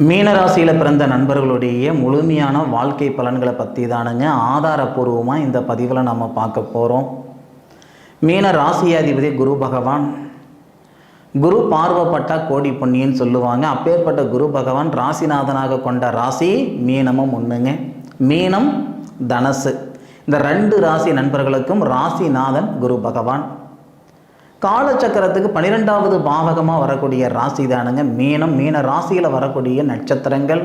மீனராசியில் பிறந்த நண்பர்களுடைய முழுமையான வாழ்க்கை பலன்களை பற்றி தானுங்க ஆதாரபூர்வமாக இந்த பதிவில் நம்ம பார்க்க போகிறோம். மீன ராசியாதிபதி குரு பகவான். குரு பார்வைப்பட்ட கோடி புண்ணியன்னு சொல்லுவாங்க. அப்பேற்பட்ட குரு பகவான் ராசிநாதனாக கொண்ட ராசி மீனமும் ஒன்றுங்க. மீனம் தனசு, இந்த ரெண்டு ராசி நண்பர்களுக்கும் ராசிநாதன் குரு பகவான். காலச்சக்கரத்துக்கு 12வது பாவகமாக வரக்கூடிய ராசி தானுங்க மீனம். மீன ராசியில் வரக்கூடிய நட்சத்திரங்கள்,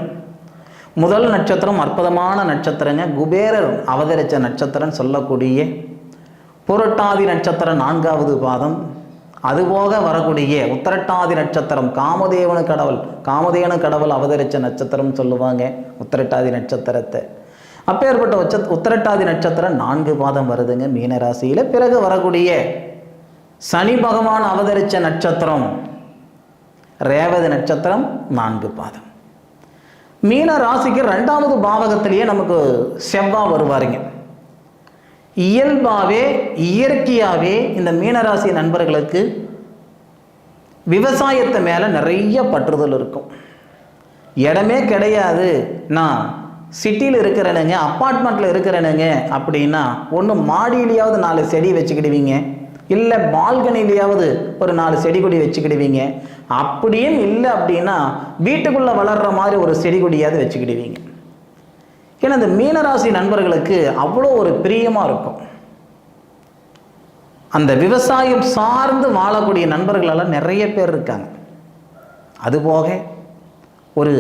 முதல் நட்சத்திரம் அற்புதமான நட்சத்திரங்க, குபேரர் அவதரித்த நட்சத்திரம் சொல்லக்கூடிய புரட்டாதி நட்சத்திரம் 4வது பாதம். அதுபோக வரக்கூடிய உத்திரட்டாதி நட்சத்திரம் காமதேனு கடவுள் அவதரித்த நட்சத்திரம் சொல்லுவாங்க உத்திரட்டாதி நட்சத்திரத்தை. அப்பேற்பட்ட உத்திரட்டாதி நட்சத்திரம் 4 பாதம் வருதுங்க மீனராசியில். பிறகு வரக்கூடிய சனி பகவான் அவதரித்த நட்சத்திரம் ரேவதி நட்சத்திரம் 4 பாதம். மீன ராசிக்கு 2வது பாவகத்திலேயே நமக்கு செவ்வாய் வருவாருங்க. இயல்பாகவே இயற்கையாகவே இந்த மீனராசி நண்பர்களுக்கு விவசாயத்தை மேலே நிறைய பற்றுதல் இருக்கும். இடமே கிடையாது, நான் சிட்டியில் இருக்கிறேனுங்க, அப்பார்ட்மெண்ட்டில் இருக்கிறேனுங்க அப்படின்னா ஒன்று மாடியிலையாவது 4 செடி வச்சுக்கிடுவீங்க, இல்லை பால்கனிலையாவது ஒரு 4 செடி கொடி வச்சுக்கிடுவீங்க. அப்படியும் இல்லை அப்படின்னா வீட்டுக்குள்ளே வளர்கிற மாதிரி ஒரு செடி கொடியாவது வச்சுக்கிடுவீங்க. ஏன்னா இந்த மீனராசி நண்பர்களுக்கு அவ்வளோ ஒரு பிரியமாக இருக்கும். அந்த விவசாயம் சார்ந்து வாழக்கூடிய நண்பர்களெல்லாம் நிறைய பேர் இருக்காங்க. அதுபோக ஒரு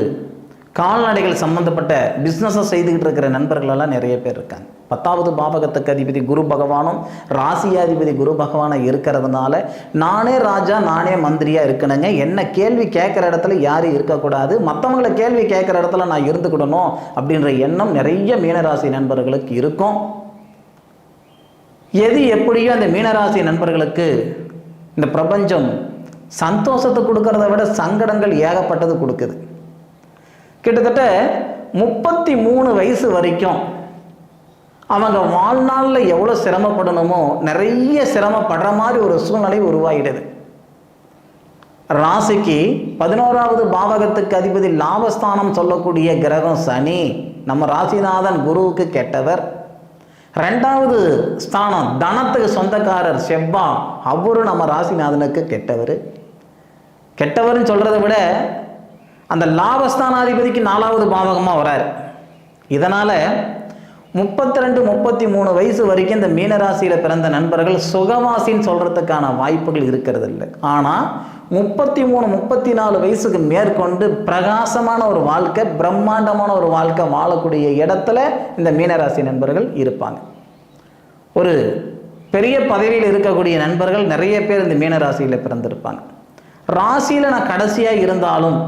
கால்நடைகள் சம்பந்தப்பட்ட பிஸ்னஸை செய்துக்கிட்டு இருக்கிற நண்பர்களெல்லாம் நிறைய பேர் இருக்காங்க. 10வது பாவகத்துக்கு அதிபதி குரு பகவானும் ராசியாதிபதி குரு பகவானை இருக்கிறதுனால நானே ராஜா நானே மந்திரியாக இருக்கணுங்க, என்ன கேள்வி கேட்குற இடத்துல யாரும் இருக்கக்கூடாது, மற்றவங்களை கேள்வி கேட்குற இடத்துல நான் இருந்துக்கிடணும் அப்படின்ற எண்ணம் நிறைய மீனராசி நண்பர்களுக்கு இருக்கும். எது எப்படியோ அந்த மீனராசி நண்பர்களுக்கு இந்த பிரபஞ்சம் சந்தோஷத்தை கொடுக்கறத விட சங்கடங்கள் ஏகப்பட்டது கொடுக்குது. கிட்டத்தட்ட 33 வயசு வரைக்கும் அவங்க வாழ்நாளில் எவ்வளோ சிரமப்படணுமோ நிறைய சிரமப்படுற மாதிரி ஒரு சூழ்நிலை உருவாகிடுது. ராசிக்கு 11வது பாவகத்துக்கு அதிபதி லாபஸ்தானம் சொல்லக்கூடிய கிரகம் சனி, நம்ம ராசிநாதன் குருவுக்கு கெட்டவர். 2வது ஸ்தானம் தனத்துக்கு சொந்தக்காரர் செவ்வாய், அவரும் நம்ம ராசிநாதனுக்கு கெட்டவர். கெட்டவர்னு சொல்கிறத விட அந்த லாபஸ்தானாதிபதிக்கு 4வது பாவகமாக வராரு. இதனால் 32 33 வயசு வரைக்கும் இந்த மீனராசியில் பிறந்த நண்பர்கள் சுகவாசின்னு சொல்கிறதுக்கான வாய்ப்புகள் இருக்கிறது இல்லை. ஆனால் 33 34 வயசுக்கு மேற்கொண்டு பிரகாசமான ஒரு வாழ்க்கை, பிரம்மாண்டமான ஒரு வாழ்க்கை வாழக்கூடிய இடத்துல இந்த மீனராசி நண்பர்கள் இருப்பாங்க. ஒரு பெரிய பதவியில் இருக்கக்கூடிய நண்பர்கள் நிறைய பேர் இந்த மீனராசியில் பிறந்திருப்பாங்க. ராசியில் நான் கடைசியாக இருந்தாலும்,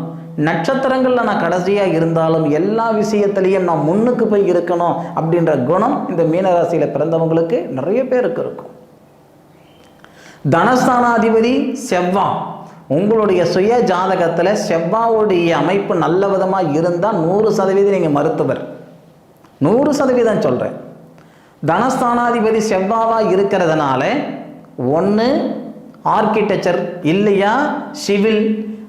நட்சத்திரங்களில் நான் கடைசியாக இருந்தாலும், எல்லா விஷயத்திலையும் நான் முன்னுக்கு போய் இருக்கணும் அப்படின்ற குணம் இந்த மீனராசியில் பிறந்தவங்களுக்கு நிறைய பேருக்கு இருக்கும். தனஸ்தானாதிபதி செவ்வாய், உங்களுடைய சுய ஜாதகத்தில் செவ்வாவுடைய அமைப்பு நல்ல விதமாக இருந்தால் 100% நீங்கள் மருத்துவர், 100% சொல்கிறேன். தனஸ்தானாதிபதி செவ்வாவாக இருக்கிறதுனால ஒன்று ஆர்கிடெக்சர், இல்லையா சிவில்,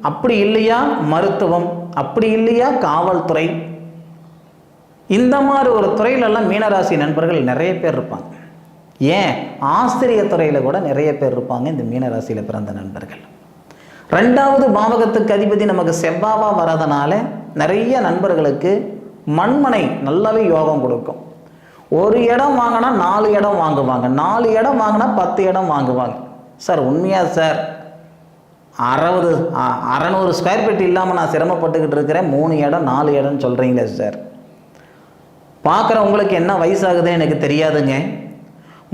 அப்படி இல்லையா மருத்துவம், அப்படி இல்லையா காவல்துறை, இந்த மாதிரி ஒரு துறையிலெல்லாம் மீனராசி நண்பர்கள் நிறைய பேர் இருப்பாங்க. ஏன் ஆசிரியர் துறையில் கூட நிறைய பேர் இருப்பாங்க இந்த மீனராசியில் பிறந்த நண்பர்கள். 2வது பாவகத்துக்கு அதிபதி நமக்கு செவ்வாவாக வரதுனால நிறைய நண்பர்களுக்கு மண்மனை நல்லாவே யோகம் கொடுக்கும். ஒரு இடம் வாங்கினா 4 இடம் வாங்குவாங்க, 4 இடம் வாங்கினா 10 இடம் வாங்குவாங்க. சார் உண்மையா சார்? 600 ஸ்கொயர் ஃபீட் இல்லாமல் நான் சிரமப்பட்டுக்கிட்டு இருக்கிறேன், 3 இடம் 4 இடம்னு சொல்கிறீங்களே சார். பார்க்குற உங்களுக்கு என்ன வயசாகுதுன்னு எனக்கு தெரியாதுங்க.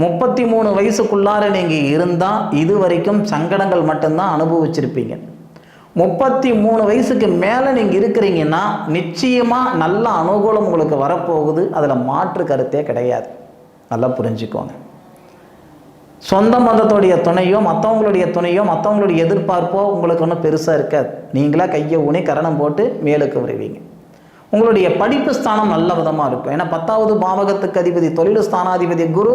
33 வயசுக்குள்ளார நீங்கள் இருந்தால் இது வரைக்கும் சங்கடங்கள் மட்டும்தான் அனுபவிச்சிருப்பீங்க. 33 வயசுக்கு மேலே நீங்கள் இருக்கிறீங்கன்னா நிச்சயமாக நல்ல அனுகூலம் உங்களுக்கு வரப்போகுது, அதில் மாற்று கருத்தே கிடையாது. நல்லா புரிஞ்சுக்கோங்க. சொந்த மதத்துடைய துணையோ மற்றவங்களுடைய துணையோ மற்றவங்களுடைய எதிர்பார்ப்போ உங்களுக்கு ஒன்றும் பெருசாக இருக்காது. நீங்களாக கையை ஊனி கரணம் போட்டு மேலுக்கு வருவீங்க. உங்களுடைய படிப்பு ஸ்தானம் நல்ல விதமாக இருக்கும். ஏன்னா 10வது பாவகத்துக்கு அதிபதி தொழில் ஸ்தானாதிபதி குரு,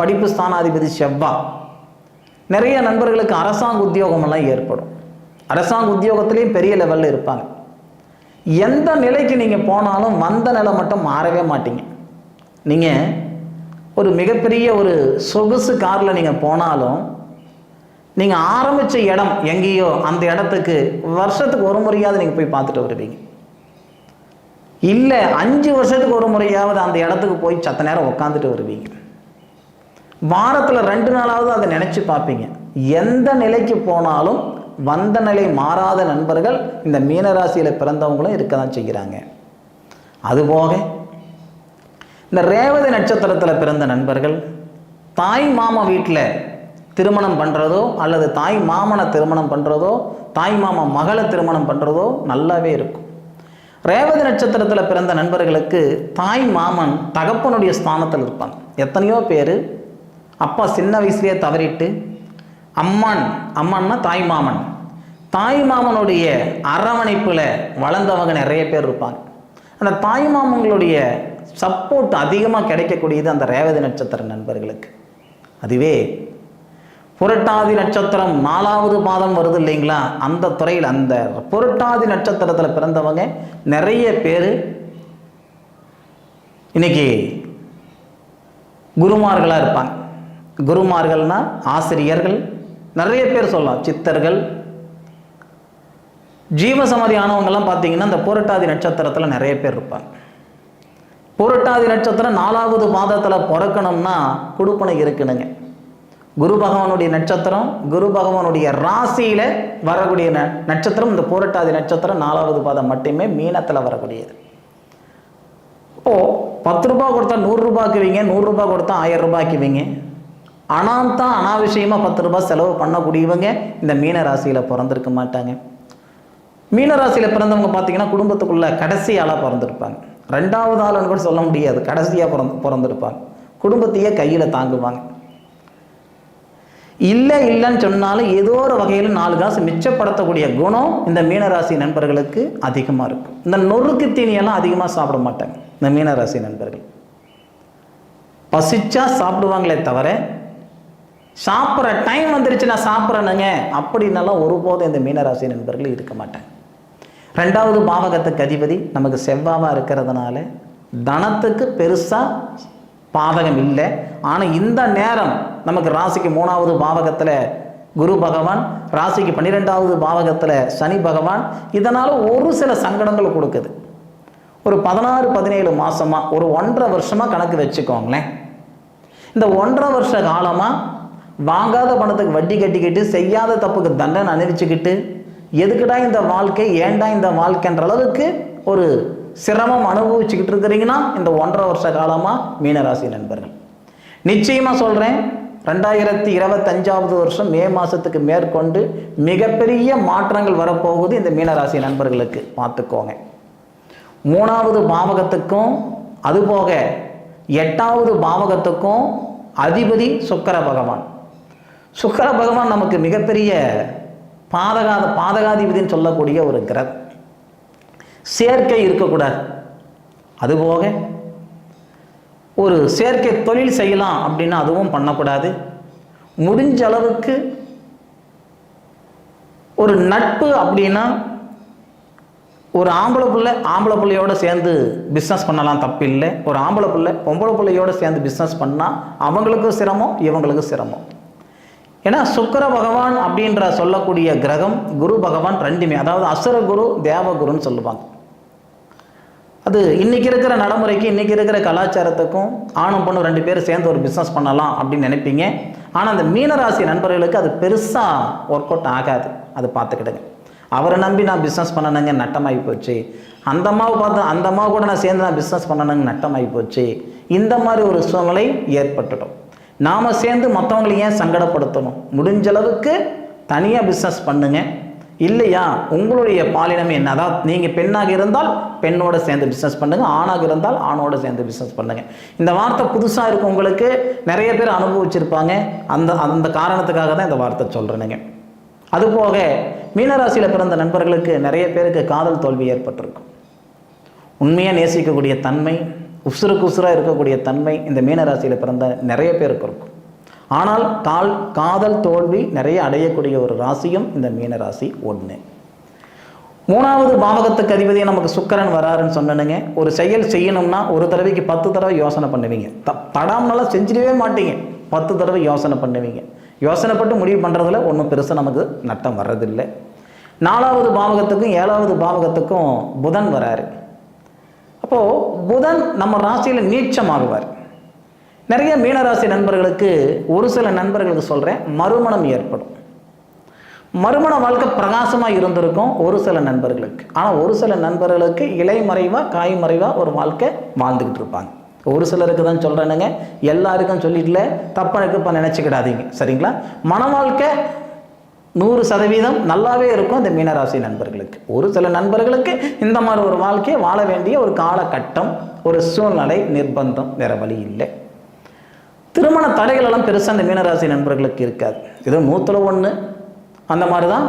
படிப்பு ஸ்தானாதிபதி செவ்வாய். நிறைய நண்பர்களுக்கு அரசாங்க உத்தியோகமெல்லாம் ஏற்படும். அரசாங்க உத்தியோகத்திலையும் பெரிய லெவலில் இருப்பாங்க. எந்த நிலைக்கு நீங்கள் போனாலும் வந்த நிலை மட்டும் மாறவே மாட்டீங்க. நீங்கள் ஒரு மிகப்பெரிய ஒரு சொகுசு காரில் நீங்கள் போனாலும் நீங்கள் ஆரம்பித்த இடம் எங்கேயோ அந்த இடத்துக்கு வருஷத்துக்கு ஒரு முறையாவது நீங்கள் போய் பார்த்துட்டு வருவீங்க. இல்லை 5 வருஷத்துக்கு ஒரு முறையாவது அந்த இடத்துக்கு போய் சத்த நேரம் உட்காந்துட்டு வருவீங்க. வாரத்தில் 2 நாளாவது அதை நினச்சி பார்ப்பீங்க. எந்த நிலைக்கு போனாலும் வந்த நிலை மாறாத நண்பர்கள் இந்த மீனராசியில் பிறந்தவங்களும் இருக்க தான் செய்கிறாங்க. அதுபோக இந்த ரேவதி நட்சத்திரத்தில் பிறந்த நண்பர்கள் தாய் மாமா வீட்டில் திருமணம் பண்ணுறதோ அல்லது தாய் மாமனை திருமணம் பண்ணுறதோ தாய் மாமா மகளை திருமணம் பண்ணுறதோ நல்லாவே இருக்கும். ரேவதி நட்சத்திரத்தில் பிறந்த நண்பர்களுக்கு தாய் மாமன் தகப்பனுடைய ஸ்தானத்தில் இருப்பாங்க. எத்தனையோ பேர் அப்பா சின்ன வயசுலேயே தவறிட்டு அம்மான்னா தாய் மாமனுடைய அரவணைப்பில் வளர்ந்தவங்க நிறைய பேர் இருப்பாங்க. அந்த தாய் மாமங்களுடைய சப்போர்ட் அதிகமாக கிடைக்கக்கூடியது அந்த ரேவதி நட்சத்திர நண்பர்களுக்கு. அதுவே புரட்டாதி நட்சத்திரம் 4வது பாதம் வருது இல்லைங்களா, அந்த துறையில் அந்த புரட்டாதி நட்சத்திரத்தில் பிறந்தவங்க நிறைய பேர் இன்னைக்கு குருமார்களாக இருப்பாங்க. குருமார்கள்னா ஆசிரியர்கள், நிறைய பேர் சொல்லலாம், சித்தர்கள், ஜீவசமாதி ஆனவங்கெல்லாம் பார்த்தீங்கன்னா இந்த புரட்டாதி நட்சத்திரத்தில் நிறைய பேர் இருப்பாங்க. புரட்டாதி நட்சத்திரம் 4வது பாதத்தில் பிறக்கணும்னா கொடுப்பனை இருக்குனுங்க. குரு பகவானுடைய நட்சத்திரம், குரு பகவானுடைய ராசியில் வரக்கூடிய நட்சத்திரம் இந்த புரட்டாதி நட்சத்திரம் 4வது பாதம் மட்டுமே மீனத்தில் வரக்கூடியது. இப்போது 10 ரூபாய் கொடுத்தா 100 ரூபாய்க்குவீங்க, 100 ரூபாய் கொடுத்தா 1000 ரூபாய்க்குவீங்க. அனாவசியமாக 10 ரூபாய் செலவு பண்ணக்கூடியவங்க இந்த மீன ராசியில் பிறந்திருக்க மாட்டாங்க. மீன ராசியில் பிறந்தவங்க பார்த்தீங்கன்னா குடும்பத்துக்குள்ள கடைசி ஆளாக பிறந்திருப்பாங்க. 2வது ஆளுன்னு கூட சொல்ல முடியாது, கடைசியாக பிறந்திருப்பாங்க. குடும்பத்தையே கையில் தாங்குவாங்க. இல்லைன்னு சொன்னாலும் ஏதோ ஒரு வகையில் 4 காசு மிச்சப்படுத்தக்கூடிய குணம் இந்த மீனராசி நண்பர்களுக்கு அதிகமாக இருக்கும். இந்த நொறுக்கு தீனியெல்லாம் அதிகமாக சாப்பிட மாட்டாங்க இந்த மீனராசி நண்பர்கள். பசிச்சா சாப்பிடுவாங்களே தவிர சாப்பிட்ற டைம் வந்துருச்சு நான் சாப்பிட்றேனுங்க அப்படின்னாலாம் ஒருபோதும் இந்த மீனராசி நண்பர்கள் இருக்க மாட்டாங்க. 2வது பாவகத்துக்கு அதிபதி நமக்கு செவ்வாவாக இருக்கிறதுனால தனத்துக்கு பெருசாக பாதகம் இல்லை. ஆனால் இந்த நேரம் நமக்கு ராசிக்கு 3வது பாவகத்தில் குரு பகவான், ராசிக்கு 12வது பாவகத்தில் சனி பகவான், இதனால் ஒரு சில சங்கடங்கள் கொடுக்குது. ஒரு 16-17 மாதமாக ஒரு 1.5 வருஷமாக கணக்கு வச்சுக்கோங்களேன். இந்த 1.5 வருஷ காலமாக வாங்காத பணத்துக்கு வட்டி கட்டிக்கிட்டு செய்யாத தப்புக்கு தண்டனை அனுபவிச்சுக்கிட்டு எதுக்குடா இந்த வாழ்க்கை, ஏண்டா இந்த வாழ்க்கைன்ற அளவுக்கு ஒரு சிரமம் அனுபவிச்சுக்கிட்டு இருக்கிறீங்கன்னா இந்த 1.5 வருஷ காலமாக மீனராசி நண்பர்கள். நிச்சயமாக சொல்கிறேன், 2025வது வருஷம் மே மாதத்துக்கு மேற்கொண்டு மிகப்பெரிய மாற்றங்கள் வரப்போகுது இந்த மீனராசி நண்பர்களுக்கு. பார்த்துக்கோங்க. 3வது பாவகத்துக்கும் அதுபோக 8வது பாவகத்துக்கும் அதிபதி சுக்கிர பகவான். சுக்கிர பகவான் நமக்கு மிகப்பெரிய பாதகாதிபதினு சொல்லக்கூடிய ஒரு கிரகம். சேர்க்கை இருக்கக்கூடாது. அதுபோக ஒரு சேர்க்கை தொழில் செய்யலாம் அப்படின்னா அதுவும் பண்ணக்கூடாது. முடிஞ்ச அளவுக்கு ஒரு நட்பு அப்படின்னா ஒரு ஆம்பளை பிள்ளையோடு சேர்ந்து பிஸ்னஸ் பண்ணலாம், தப்பு இல்லை. ஒரு ஆம்பளை பிள்ளை பொம்பளை பிள்ளையோடு சேர்ந்து பிஸ்னஸ் பண்ணால் அவங்களுக்கும் சிரமம், இவங்களுக்கும் சிரமம். ஏன்னா சுக்கிர பகவான் அப்படின்ற சொல்லக்கூடிய கிரகம் குரு பகவான் ரெண்டுமே, அதாவது அசுர குரு தேவகுருன்னு சொல்லுவாங்க. அது இன்றைக்கி இருக்கிற நடைமுறைக்கு, இன்றைக்கி இருக்கிற கலாச்சாரத்துக்கும் ஆணும் பொண்ணும் 2 பேரும் சேர்ந்து ஒரு பிஸ்னஸ் பண்ணலாம் அப்படின்னு நினைப்பீங்க. ஆனால் அந்த மீனராசி நண்பர்களுக்கு அது பெருசாக ஒர்க் அவுட் ஆகாது. அது பார்த்துக்கிடுங்க. அவரை நம்பி நான் பிஸ்னஸ் பண்ணணுங்க, நட்டமாகி போச்சு. அந்த அம்மாவை கூட நான் சேர்ந்து நான் பிஸ்னஸ் பண்ணணுங்க, நட்டமாகி போச்சு. இந்த மாதிரி ஒரு சூழ்நிலை ஏற்பட்டுட்டோம். நாம் சேர்ந்து மற்றவங்களை ஏன் சங்கடப்படுத்தணும்? முடிஞ்ச அளவுக்கு தனியாக பிஸ்னஸ் பண்ணுங்க. இல்லையா உங்களுடைய பாலினமே என்ன, அதாவது நீங்கள் பெண்ணாக இருந்தால் பெண்ணோடு சேர்ந்து பிஸ்னஸ் பண்ணுங்கள், ஆணாக இருந்தால் ஆணோடு சேர்ந்து பிஸ்னஸ் பண்ணுங்கள். இந்த வார்த்தை புதுசாக இருக்கும், உங்களுக்கு நிறைய பேர் அனுபவிச்சிருப்பாங்க. அந்த காரணத்துக்காக தான் இந்த வார்த்தை சொல்கிறேனுங்க. அதுபோக மீனராசியில் பிறந்த நண்பர்களுக்கு நிறைய பேருக்கு காதல் தோல்வி ஏற்பட்டிருக்கும். உண்மையாக நேசிக்கக்கூடிய தன்மை, உசுருக்கு உசுராக இருக்கக்கூடிய தன்மை இந்த மீனராசியில் பிறந்த நிறைய பேருக்கு இருக்கும். ஆனால் காதல் தோல்வி நிறைய அடையக்கூடிய ஒரு ராசியும் இந்த மீனராசி ஒன்று. 3வது பாவகத்துக்கு அதிபதியை நமக்கு சுக்கிரன் வராருன்னு சொன்னனுங்க. ஒரு செயல் செய்யணும்னா ஒரு தடவைக்கு 10 தடவை யோசனை பண்ணுவீங்க. படாமலாம் செஞ்சிடவே மாட்டீங்க. 10 தடவை யோசனை பண்ணுவீங்க. யோசனைப்பட்டு முடிவு பண்ணுறதுல ஒன்றும் பெருசாக நமக்கு நட்டம் வர்றதில்லை. 4வது பாவகத்துக்கும் 7வது பாவகத்துக்கும் புதன் வராரு. அப்போது புதன் நம்ம ராசியில் நீச்சமாகுவார். நிறைய மீனராசி நண்பர்களுக்கு, ஒரு சில நண்பர்களுக்கு சொல்கிறேன், மறுமணம் ஏற்படும். மறுமண வாழ்க்கை பிரகாசமாக இருந்திருக்கும் ஒரு சில நண்பர்களுக்கு. ஆனால் ஒரு சில நண்பர்களுக்கு இலைமறைவாக காய்மறைவாக ஒரு வாழ்க்கை வாழ்ந்துக்கிட்டு இருப்பாங்க. ஒரு சிலருக்கு தான் சொல்கிறேனுங்க, எல்லாருக்கும் சொல்லிக்கல, தப்பனுக்கு இப்போ நினச்சிக்கிடாதீங்க, சரிங்களா? மன வாழ்க்கை 100% நல்லாவே இருக்கும் இந்த மீனராசி நண்பர்களுக்கு. ஒரு சில நண்பர்களுக்கு இந்த மாதிரி ஒரு வாழ்க்கையை வாழ வேண்டிய ஒரு காலகட்டம், ஒரு சூழ்நிலை, நிர்பந்தம், வேற வழி இல்லை. திருமண தடைகள் எல்லாம் பெருசாக இந்த மீனராசி நண்பர்களுக்கு இருக்காது. இது 100ல் 1 அந்த மாதிரி தான்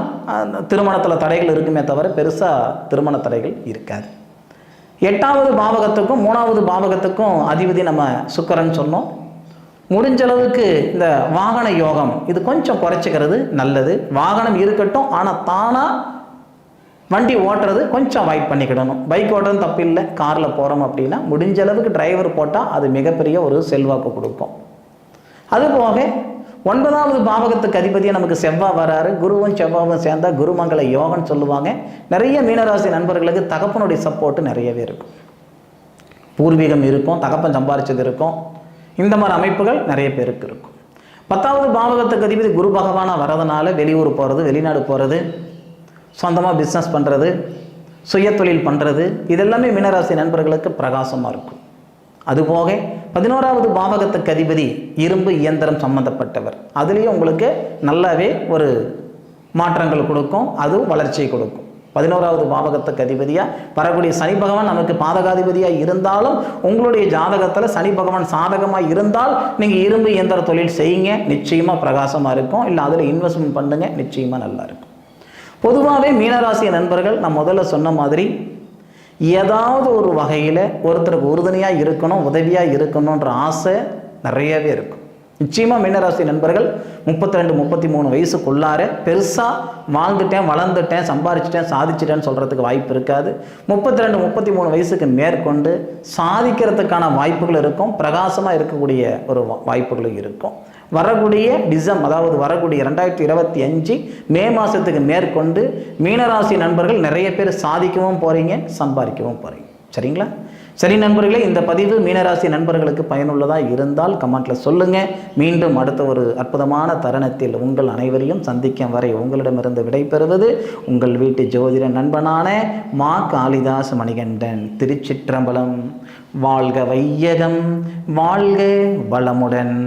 திருமணத்தில் தடைகள் இருக்குமே தவிர பெருசாக திருமண தடைகள் இருக்காது. 8வது பாவகத்துக்கும் 3வது பாவகத்துக்கும் அதிபதி நம்ம சுக்கிரன் சொன்னோம். முடிஞ்ச அளவுக்கு இந்த வாகன யோகம் இது கொஞ்சம் குறைச்சிக்கிறது நல்லது. வாகனம் இருக்கட்டும், ஆனால் தானாக வண்டி ஓட்டுறது கொஞ்சம் அவாய்ட் பண்ணிக்கிடணும். பைக் ஓட்டுறது தப்பு இல்லை, காரில் போகிறோம் அப்படின்னா முடிஞ்ச அளவுக்கு டிரைவர் போட்டால் அது மிகப்பெரிய ஒரு செல்வாக்கு கொடுக்கும். அதுபோக 9வது பாவகத்துக்கு அதிபதியை நமக்கு செவ்வாய் வராரு. குருவும் செவ்வாவும் சேர்ந்தா குருமங்கள யோகம்னு சொல்லுவாங்க. நிறைய மீனராசி நண்பர்களுக்கு தகப்பனுடைய சப்போர்ட்டு நிறையவே இருக்கும். பூர்வீகம் இருக்கும், தகப்பன் சம்பாரிச்சது இருக்கும். இந்த மாதிரி அமைப்புகள் நிறைய பேருக்கு இருக்கும். 10வது பாவகத்துக்கு அதிபதி குரு பகவானாக வரதுனால வெளியூர் போகிறது, வெளிநாடு போகிறது, சொந்தமாக பிஸ்னஸ் பண்ணுறது, சுய தொழில் பண்ணுறது, இதெல்லாமே மீனராசி நண்பர்களுக்கு பிரகாசமாக இருக்கும். அதுபோக 11வது பாவகத்துக்கு அதிபதி இரும்பு இயந்திரம் சம்மந்தப்பட்டவர். அதுலேயும் உங்களுக்கு நல்லாவே ஒரு மாற்றங்கள் கொடுக்கும், அதுவும் வளர்ச்சியை கொடுக்கும். 11வது பாவகத்துக்கு அதிபதியாக வரக்கூடிய சனி பகவான் நமக்கு பாதகாதிபதியாக இருந்தாலும் உங்களுடைய ஜாதகத்தில் சனி பகவான் சாதகமாக இருந்தால் நீங்கள் இரும்பு இயந்திர தொழில் செய்யுங்க, நிச்சயமாக பிரகாசமாக இருக்கும். இல்லை அதில் இன்வெஸ்ட்மெண்ட் பண்ணுங்க, நிச்சயமாக நல்லா இருக்கும். பொதுவாகவே மீனராசி நண்பர்கள் நான் முதல்ல சொன்ன மாதிரி ஏதாவது ஒரு வகையில் ஒருத்தருக்கு உறுதுணையாக இருக்கணும், உதவியாக இருக்கணுன்ற ஆசை நிறையவே இருக்கும். நிச்சயமாக மீனராசி நண்பர்கள் 32, 33 வயசுக்குள்ளார பெருசாக வாழ்ந்துட்டேன், வளர்ந்துட்டேன், சம்பாரிச்சிட்டேன், சாதிச்சிட்டேன்னு சொல்கிறதுக்கு வாய்ப்பு இருக்காது. 32, 33 வயசுக்கு மேற்கொண்டு சாதிக்கிறதுக்கான வாய்ப்புகள் இருக்கும், பிரகாசமாக இருக்கக்கூடிய ஒரு வாய்ப்புகளும் இருக்கும். வரக்கூடிய அதாவது வரக்கூடிய 2025 மே மாதத்துக்கு மேற்கொண்டு மீனராசி நண்பர்கள் நிறைய பேர் சாதிக்கவும் போகிறீங்க, சம்பாதிக்கவும் போகிறீங்க, சரிங்களா? சரி நண்பர்களே, இந்த பதிவு மீனராசி நண்பர்களுக்கு பயனுள்ளதாக இருந்தால் கமெண்ட்டில் சொல்லுங்கள். மீண்டும் அடுத்த ஒரு அற்புதமான தருணத்தில் உங்கள் அனைவரையும் சந்திக்கும் வரை உங்களிடமிருந்து விடைபெறுவது உங்கள் வீட்டு ஜோதிட நண்பனான மா காளிதாஸ் மணிகண்டன். திருச்சிற்றம்பலம். வாழ்க வையகம், வாழ்க வளமுடன்.